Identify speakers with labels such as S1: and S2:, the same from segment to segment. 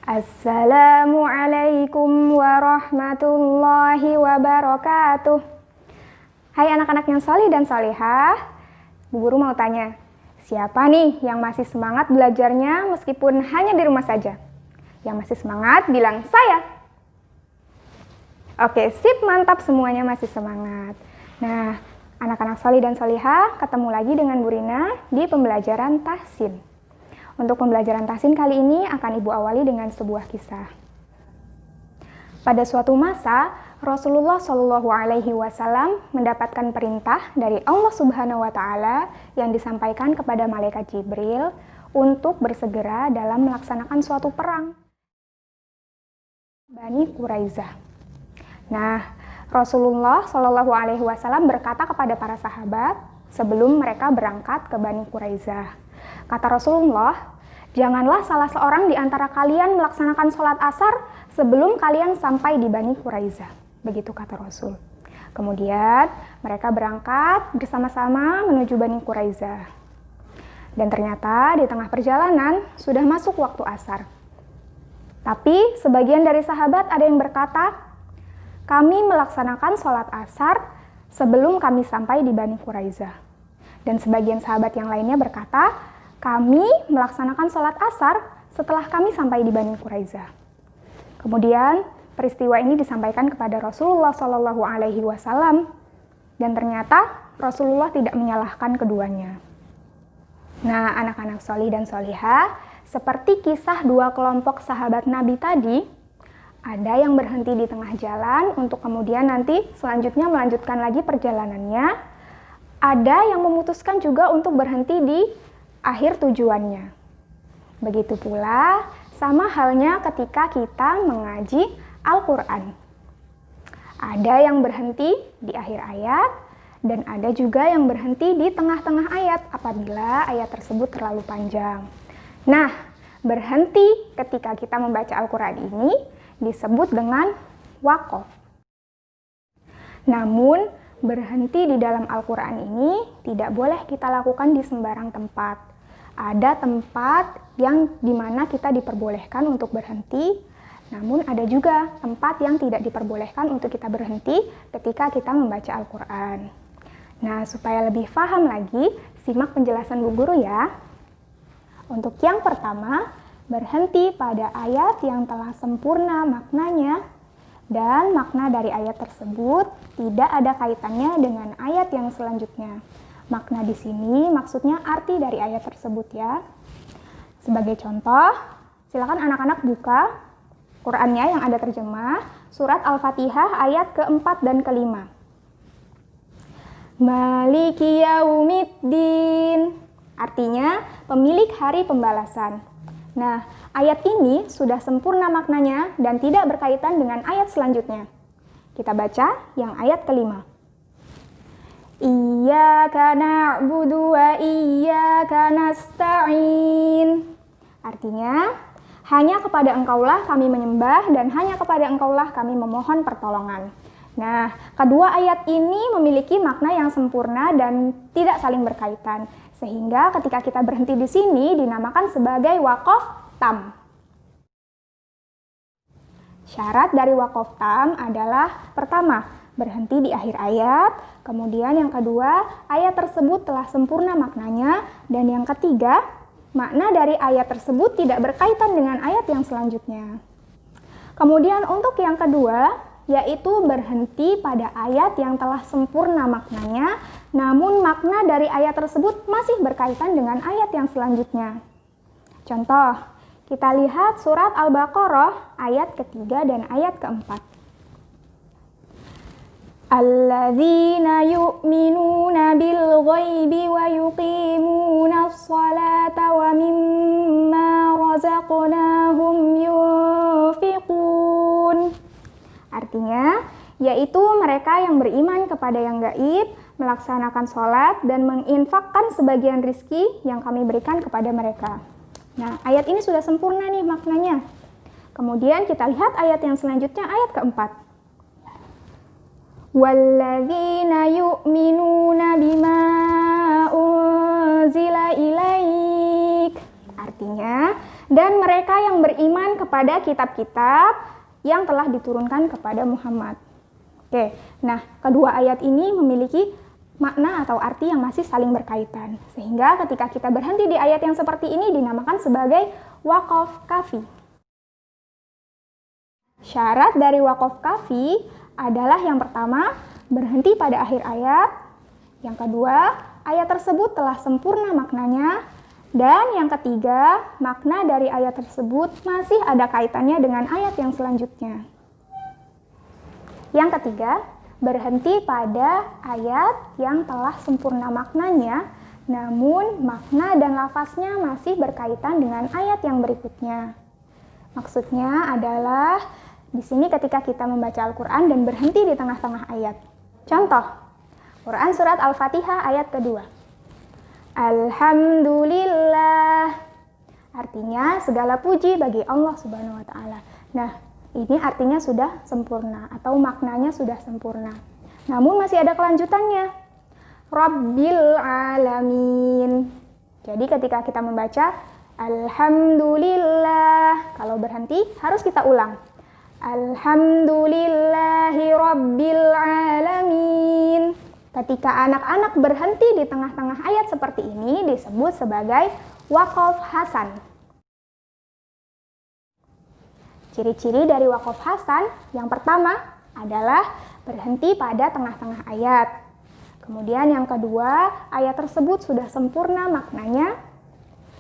S1: Assalamualaikum warahmatullahi wabarakatuh. Hai anak-anak yang salih dan salihah, Bu Guru mau tanya, siapa nih yang masih semangat belajarnya meskipun hanya di rumah saja? Yang masih semangat bilang saya. Oke, sip, mantap, semuanya masih semangat. Nah, anak-anak salih dan salihah, ketemu lagi dengan Bu Rina di pembelajaran tahsin. Untuk pembelajaran tahsin kali ini akan Ibu awali dengan sebuah kisah. Pada suatu masa, Rasulullah Shallallahu Alaihi Wasallam mendapatkan perintah dari Allah Subhanahu Wa Taala yang disampaikan kepada malaikat Jibril untuk bersegera dalam melaksanakan suatu perang Bani Quraisyah. Nah, Rasulullah Shallallahu Alaihi Wasallam berkata kepada para sahabat sebelum mereka berangkat ke Bani Quraisyah. Kata Rasulullah, janganlah salah seorang di antara kalian melaksanakan sholat asar sebelum kalian sampai di Bani Quraisyah. Begitu kata Rasul. Kemudian mereka berangkat bersama-sama menuju Bani Quraisyah. Dan ternyata di tengah perjalanan sudah masuk waktu asar. Tapi sebagian dari sahabat ada yang berkata, kami melaksanakan sholat asar sebelum kami sampai di Bani Quraisyah. Dan sebagian sahabat yang lainnya berkata, kami melaksanakan sholat asar setelah kami sampai di Bani Quraisyah. Kemudian peristiwa ini disampaikan kepada Rasulullah Shallallahu Alaihi Wasallam dan ternyata Rasulullah tidak menyalahkan keduanya. Nah, anak-anak sholih dan sholihah, seperti kisah dua kelompok sahabat Nabi tadi, ada yang berhenti di tengah jalan untuk kemudian nanti selanjutnya melanjutkan lagi perjalanannya. Ada yang memutuskan juga untuk berhenti di akhir tujuannya. Begitu pula sama halnya ketika kita mengaji Al-Quran. Ada yang berhenti di akhir ayat dan ada juga yang berhenti di tengah-tengah ayat apabila ayat tersebut terlalu panjang. Nah, berhenti ketika kita membaca Al-Quran ini disebut dengan waqaf. Namun, berhenti di dalam Al-Quran ini tidak boleh kita lakukan di sembarang tempat. Ada tempat yang dimana kita diperbolehkan untuk berhenti, namun ada juga tempat yang tidak diperbolehkan untuk kita berhenti ketika kita membaca Al-Quran. Nah, supaya lebih paham lagi, simak penjelasan Bu Guru ya. Untuk yang pertama, berhenti pada ayat yang telah sempurna maknanya dan makna dari ayat tersebut tidak ada kaitannya dengan ayat yang selanjutnya. Makna di sini maksudnya arti dari ayat tersebut ya. Sebagai contoh, silakan anak-anak buka Qur'annya yang ada terjemah surat Al-Fatihah ayat keempat dan kelima. Maliki yaumiddin, artinya pemilik hari pembalasan. Nah, ayat ini sudah sempurna maknanya dan tidak berkaitan dengan ayat selanjutnya. Kita baca yang ayat kelima. Iyyaka na'budu wa iyyaka nasta'in. Artinya, hanya kepada Engkaulah kami menyembah dan hanya kepada Engkaulah kami memohon pertolongan. Nah, kedua ayat ini memiliki makna yang sempurna dan tidak saling berkaitan. Sehingga ketika kita berhenti di sini dinamakan sebagai waqaf tam. Syarat dari waqaf tam adalah pertama, berhenti di akhir ayat, kemudian yang kedua, ayat tersebut telah sempurna maknanya, dan yang ketiga, makna dari ayat tersebut tidak berkaitan dengan ayat yang selanjutnya. Kemudian untuk yang kedua, yaitu berhenti pada ayat yang telah sempurna maknanya, namun makna dari ayat tersebut masih berkaitan dengan ayat yang selanjutnya. Contoh, kita lihat surat Al-Baqarah ayat ketiga dan ayat keempat. Alladzina yu'minuna bil ghaibi wa yuqimuna as-salata wa mimma razaqnahum yunfiqun. Artinya, yaitu mereka yang beriman kepada yang gaib, melaksanakan sholat dan menginfakkan sebagian rizki yang kami berikan kepada mereka. Nah, ayat ini sudah sempurna nih maknanya. Kemudian kita lihat ayat yang selanjutnya, ayat keempat. Walladzina yu'minuna bima unzila ilaik. Artinya, dan mereka yang yang beriman kepada kitab-kitab yang telah diturunkan kepada Muhammad. Oke, nah kedua ayat ini memiliki makna atau arti yang masih saling berkaitan. Sehingga ketika kita berhenti di ayat yang seperti ini dinamakan sebagai waqaf kafi. Syarat dari waqaf kafi adalah yang pertama, berhenti pada akhir ayat. Yang kedua, ayat tersebut telah sempurna maknanya. Dan yang ketiga, makna dari ayat tersebut masih ada kaitannya dengan ayat yang selanjutnya. Yang ketiga, berhenti pada ayat yang telah sempurna maknanya, namun makna dan lafaznya masih berkaitan dengan ayat yang berikutnya. Maksudnya adalah di sini ketika kita membaca Al-Quran dan berhenti di tengah-tengah ayat. Contoh, Quran Surat Al-Fatihah ayat kedua. Alhamdulillah. Artinya segala puji bagi Allah Subhanahu wa Ta'ala. Nah, ini artinya sudah sempurna atau maknanya sudah sempurna. Namun masih ada kelanjutannya. Rabbil alamin. Jadi ketika kita membaca Alhamdulillah, kalau berhenti harus kita ulang. Alhamdulillahi rabbil alamin. Ketika anak-anak berhenti di tengah-tengah ayat seperti ini disebut sebagai waqaf hasan. Ciri-ciri dari waqaf hasan yang pertama adalah berhenti pada tengah-tengah ayat. Kemudian yang kedua, ayat tersebut sudah sempurna maknanya.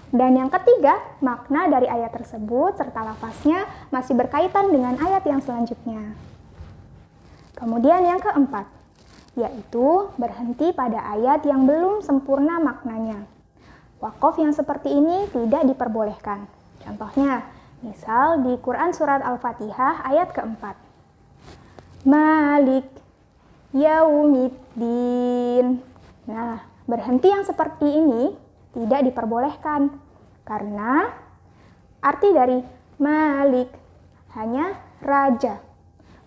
S1: Dan yang ketiga, makna dari ayat tersebut serta lafaznya masih berkaitan dengan ayat yang selanjutnya. Kemudian yang keempat, yaitu berhenti pada ayat yang belum sempurna maknanya. Waqaf yang seperti ini tidak diperbolehkan. Contohnya, misal di Quran Surat Al-Fatihah ayat keempat. Malik Yaumiddin. Nah, berhenti yang seperti ini tidak diperbolehkan karena arti dari Malik hanya raja.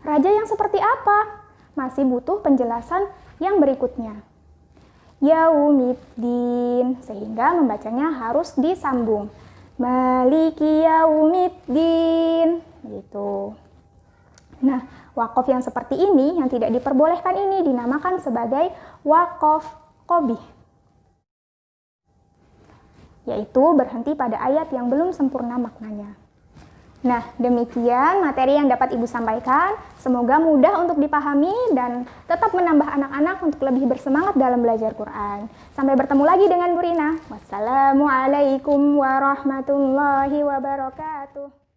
S1: Raja yang seperti apa? Masih butuh penjelasan yang berikutnya. Yaumiddin, sehingga membacanya harus disambung. Maliki Yaumiddin, gitu. Nah, waqaf yang seperti ini yang tidak diperbolehkan ini dinamakan sebagai waqaf qabih, yaitu berhenti pada ayat yang belum sempurna maknanya. Nah, demikian materi yang dapat Ibu sampaikan. Semoga mudah untuk dipahami dan tetap menambah anak-anak untuk lebih bersemangat dalam belajar Quran. Sampai bertemu lagi dengan Bu Rina. Wassalamualaikum warahmatullahi wabarakatuh.